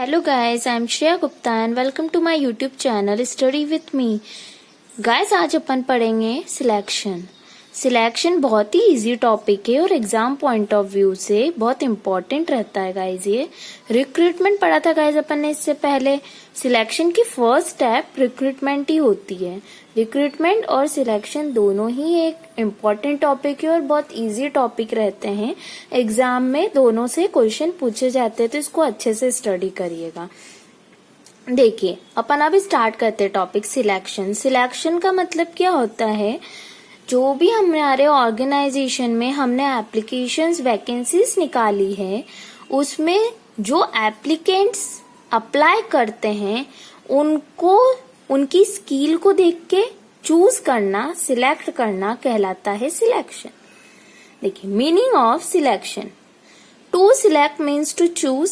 Hello guys, I'm Shreya Gupta and welcome to my YouTube channel Study with me. Guys, आज अपन पढ़ेंगे selection बहुत ही easy topic है और exam point of view से बहुत important रहता है गाइज। ये रिक्रूटमेंट पढ़ा था गाइज अपन ने इससे पहले। सिलेक्शन की फर्स्ट स्टेप रिक्रूटमेंट ही होती है। रिक्रूटमेंट और सिलेक्शन दोनों ही एक इम्पोर्टेंट टॉपिक है और बहुत इजी टॉपिक रहते हैं। एग्जाम में दोनों से क्वेश्चन पूछे जाते हैं, तो इसको अच्छे से स्टडी करिएगा। देखिए, अपन अभी स्टार्ट करते हैं टॉपिक सिलेक्शन का मतलब क्या होता है, जो भी हमारे ऑर्गेनाइजेशन में हमने एप्लीकेशंस वैकेंसीज निकाली है, उसमें जो एप्लीकेंट्स अप्लाई करते हैं उनको उनकी स्किल को देख के चूज करना, सिलेक्ट करना कहलाता है सिलेक्शन। देखिए, meaning of selection, to select means to choose.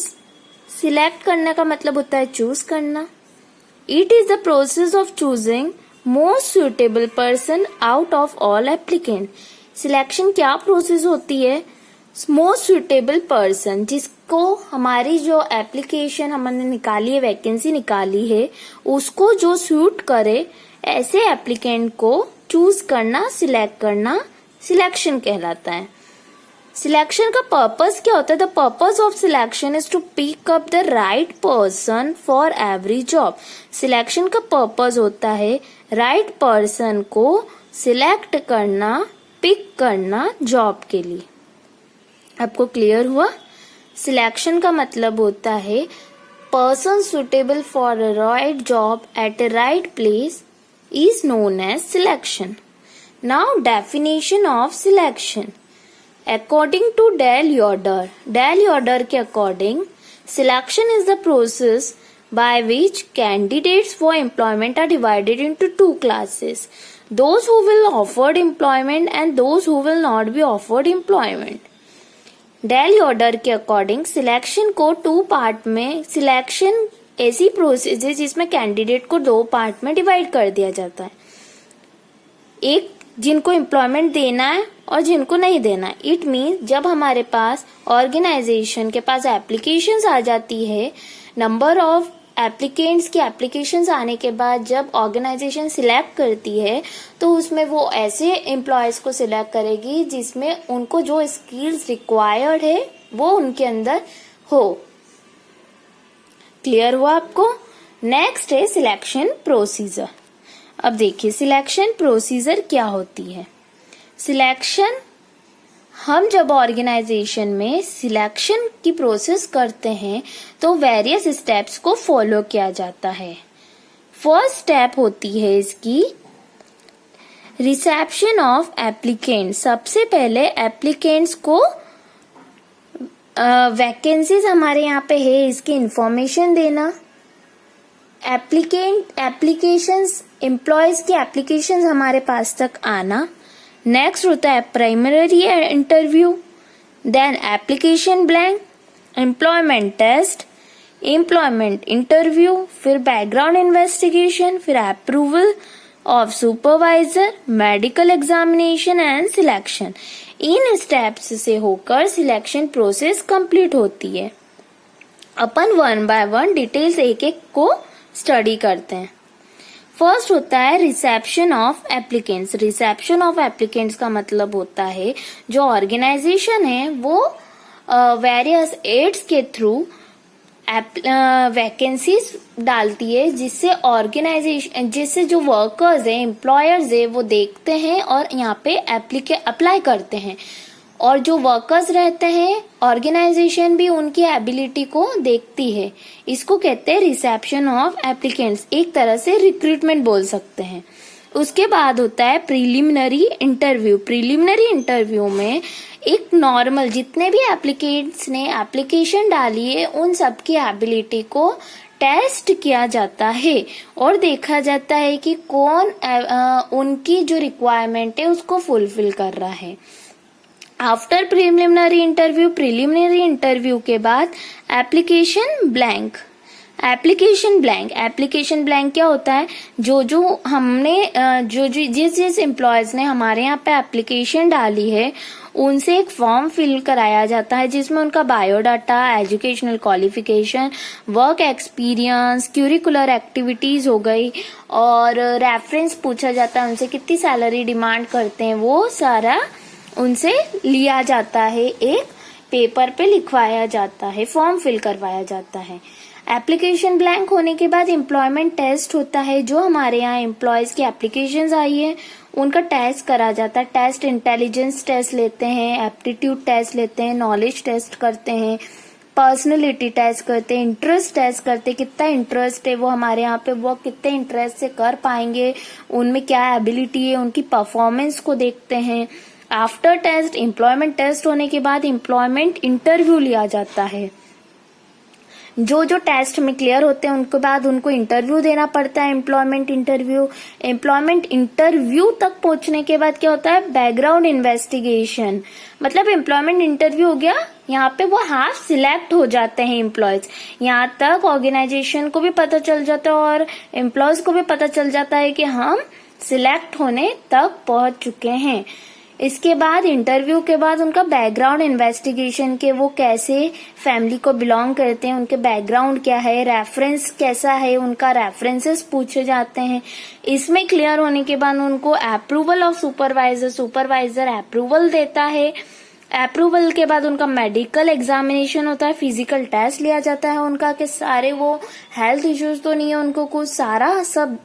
Select करने का मतलब होता है चूज करना। It is the process of choosing most suitable person out of all applicant. Selection क्या प्रोसेस होती है, मोस्ट सुटेबल पर्सन, जिसको हमारी जो एप्लीकेशन हमने निकाली है, वैकेंसी निकाली है, उसको जो सूट करे ऐसे एप्लीकेंट को चूज करना, सिलेक्ट करना सिलेक्शन कहलाता है। सिलेक्शन का पर्पस क्या होता है, the purpose of selection is to pick up the right person for every job. Selection का पर्पस होता है राइट पर्सन को सिलेक्ट करना, पिक करना जॉब के लिए। आपको क्लियर हुआ? सिलेक्शन का मतलब होता है person suitable for a right job at a right place is known as selection. Now definition of selection according to Dale Yoder के according, selection is the process by which candidates for employment are divided into two classes, those who will offered employment and those who will not be offered employment. Dale Yoder के according selection को two part में, selection ऐसी process है जिसमें candidate को दो part में divide कर दिया जाता है। एक जिनको एम्प्लॉयमेंट देना है और जिनको नहीं देना है। इट मीन्स जब हमारे पास ऑर्गेनाइजेशन के पास एप्लीकेशंस आ जाती है, नंबर ऑफ एप्लीकेंट्स की एप्लीकेशंस आने के बाद जब ऑर्गेनाइजेशन सिलेक्ट करती है, तो उसमें वो ऐसे एम्प्लॉयज को सिलेक्ट करेगी जिसमें उनको जो स्किल्स रिक्वायर्ड है वो उनके अंदर हो। क्लियर हुआ आपको? नेक्स्ट है सिलेक्शन प्रोसीजर। अब देखिए, सिलेक्शन प्रोसीजर क्या होती है। सिलेक्शन, हम जब ऑर्गेनाइजेशन में सिलेक्शन की प्रोसेस करते हैं तो वेरियस स्टेप्स को फॉलो किया जाता है। फर्स्ट स्टेप होती है इसकी रिसेप्शन ऑफ एप्लीकेंट। सबसे पहले एप्लीकेंट्स को वैकेंसीज हमारे यहाँ पे है इसकी इंफॉर्मेशन देना। एप्लीकेशंस, एम्प्लॉयज की एप्लीकेशंस हमारे पास तक आना। नेक्स्ट होता है primary interview, then application blank, employment test, employment interview, फिर बैकग्राउंड इन्वेस्टिगेशन, फिर approval of supervisor, medical examination and selection. इन स्टेप्स से होकर सिलेक्शन प्रोसेस कंप्लीट होती है। अपन वन बाय वन डिटेल्स एक एक को स्टडी करते हैं। फर्स्ट होता है reception of applicants. Reception of applicants का मतलब होता है जो ऑर्गेनाइजेशन है वो वेरियस एड्स के थ्रू वैकेंसीज डालती है, जिससे ऑर्गेनाइजेशन, जिससे जो वर्कर्स है, एम्प्लॉयर्स है, वो देखते हैं और यहाँ पे अप्लाई करते हैं। और जो वर्कर्स रहते हैं, ऑर्गेनाइजेशन भी उनकी एबिलिटी को देखती है। इसको कहते हैं रिसेप्शन ऑफ एप्लीकेंट्स, एक तरह से रिक्रूटमेंट बोल सकते हैं। उसके बाद होता है प्रिलिमिनरी इंटरव्यू। प्रिलिमिनरी इंटरव्यू में एक नॉर्मल जितने भी एप्लीकेंट्स ने एप्लीकेशन डाली है उन सबकी एबिलिटी को टेस्ट किया जाता है और देखा जाता है कि कौन उनकी जो रिक्वायरमेंट है उसको फुलफिल कर रहा है। आफ्टर प्रिलिमिनरी इंटरव्यू के बाद एप्लीकेशन ब्लैंक। एप्लीकेशन ब्लैंक क्या होता है, जिस एम्प्लॉयज ने हमारे यहाँ पे एप्लीकेशन डाली है उनसे एक फॉर्म फिल कराया जाता है जिसमें उनका biodata, educational qualification, work experience, curricular activities हो गई और रेफरेंस पूछा जाता है, उनसे कितनी सैलरी डिमांड करते हैं, वो सारा उनसे लिया जाता है, एक पेपर पे लिखवाया जाता है, फॉर्म फिल करवाया जाता है। एप्लीकेशन ब्लैंक होने के बाद एम्प्लॉयमेंट टेस्ट होता है। जो हमारे यहाँ एम्प्लॉयज की एप्लीकेशंस आई है उनका टेस्ट करा जाता है। टेस्ट इंटेलिजेंस टेस्ट लेते हैं, एप्टीट्यूड टेस्ट लेते हैं, नॉलेज टेस्ट करते हैं, पर्सनैलिटी टेस्ट करते हैं, इंटरेस्ट टेस्ट करते हैं, कितना इंटरेस्ट है वो हमारे यहाँ पे, वो कितने इंटरेस्ट से कर पाएंगे, उनमें क्या एबिलिटी है, उनकी परफॉर्मेंस को देखते हैं। आफ्टर टेस्ट एम्प्लॉयमेंट टेस्ट होने के बाद एम्प्लॉयमेंट इंटरव्यू लिया जाता है। जो जो टेस्ट में क्लियर होते हैं उनके बाद उनको इंटरव्यू देना पड़ता है, एम्प्लॉयमेंट इंटरव्यू। एम्प्लॉयमेंट इंटरव्यू तक पहुंचने के बाद क्या होता है, बैकग्राउंड इन्वेस्टिगेशन। मतलब एम्प्लॉयमेंट इंटरव्यू हो गया, यहाँ पे वो हाफ सिलेक्ट हो जाते हैं एम्प्लॉयज। यहाँ तक ऑर्गेनाइजेशन को भी पता चल जाता है और एम्प्लॉयज को भी पता चल जाता है कि हम सिलेक्ट होने तक पहुंच चुके हैं। इसके बाद इंटरव्यू के बाद उनका बैकग्राउंड इन्वेस्टिगेशन के वो कैसे फैमिली को बिलोंग करते हैं, उनके बैकग्राउंड क्या है, रेफरेंस कैसा है, उनका रेफरेंसेस पूछे जाते हैं। इसमें क्लियर होने के बाद उनको approval of supervisor, supervisor approval देता है। अप्रूवल के बाद उनका मेडिकल एग्जामिनेशन होता है, फिजिकल टेस्ट लिया जाता है उनका कि सारे वो हेल्थ इश्यूज तो नहीं है, उनको कुछ सारा सब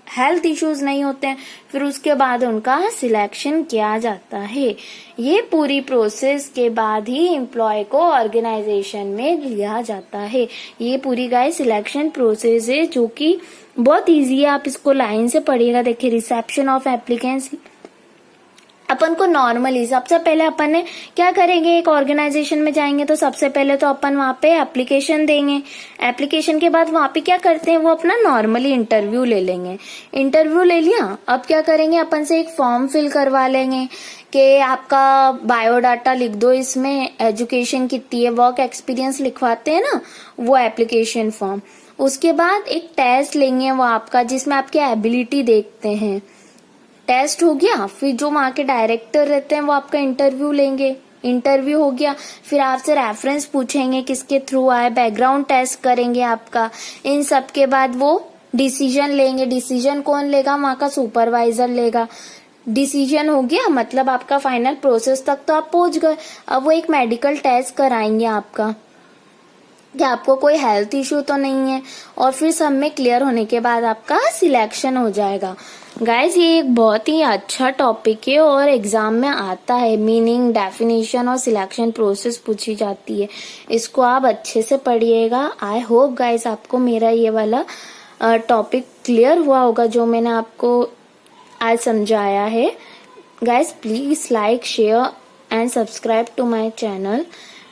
हेल्थ इश्यूज नहीं होते हैं। फिर उसके बाद उनका सिलेक्शन किया जाता है। ये पूरी प्रोसेस के बाद ही एम्प्लॉय को ऑर्गेनाइजेशन में लिया जाता है। ये पूरी गाइस सिलेक्शन प्रोसेस है जो कि बहुत इजी है, आप इसको लाइन से पढ़िएगा। देखिए, रिसेप्शन ऑफ एप्लीकेंट्स, अपन को नॉर्मली सबसे पहले अपन ने क्या करेंगे, एक ऑर्गेनाइजेशन में जाएंगे तो सबसे पहले तो अपन वहां पे एप्लीकेशन देंगे। एप्लीकेशन के बाद वहां पे क्या करते हैं, वो अपना नॉर्मली इंटरव्यू ले लेंगे। इंटरव्यू ले लिया, अब क्या करेंगे, अपन से एक फॉर्म फिल करवा लेंगे कि आपका बायोडाटा लिख दो, इसमें एजुकेशन कितनी है, वर्क एक्सपीरियंस लिखवाते हैं ना, वो एप्लीकेशन फॉर्म। उसके बाद एक टेस्ट लेंगे वो आपका, जिसमें आपकी एबिलिटी देखते हैं। टेस्ट हो गया, फिर जो वहां के डायरेक्टर रहते हैं वो आपका इंटरव्यू लेंगे। इंटरव्यू हो गया, फिर आपसे रेफरेंस पूछेंगे किसके थ्रू आए, बैकग्राउंड टेस्ट करेंगे आपका। इन सब के बाद वो डिसीजन लेंगे। डिसीजन कौन लेगा, वहां का सुपरवाइजर लेगा। डिसीजन हो गया, मतलब आपका फाइनल प्रोसेस तक तो आप पहुंच गए। अब वो एक मेडिकल टेस्ट कराएंगे आपका कि आपको कोई हेल्थ इश्यू तो नहीं है, और फिर सब में क्लियर होने के बाद आपका सिलेक्शन हो जाएगा। गाइज, ये एक बहुत ही अच्छा टॉपिक है और एग्जाम में आता है। मीनिंग, डेफिनेशन और सिलेक्शन प्रोसेस पूछी जाती है। इसको आप अच्छे से पढ़िएगा। आई होप गाइज आपको मेरा ये वाला टॉपिक क्लियर हुआ होगा जो मैंने आपको आज समझाया है। Guys, please like, share and subscribe to my channel.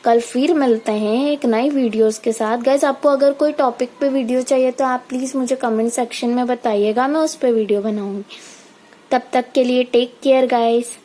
कल फिर मिलते हैं एक नई वीडियोस के साथ। गाइज, आपको अगर कोई टॉपिक पे वीडियो चाहिए तो आप प्लीज मुझे कमेंट सेक्शन में बताइएगा, मैं उस पे वीडियो बनाऊंगी। तब तक के लिए टेक केयर गाइज।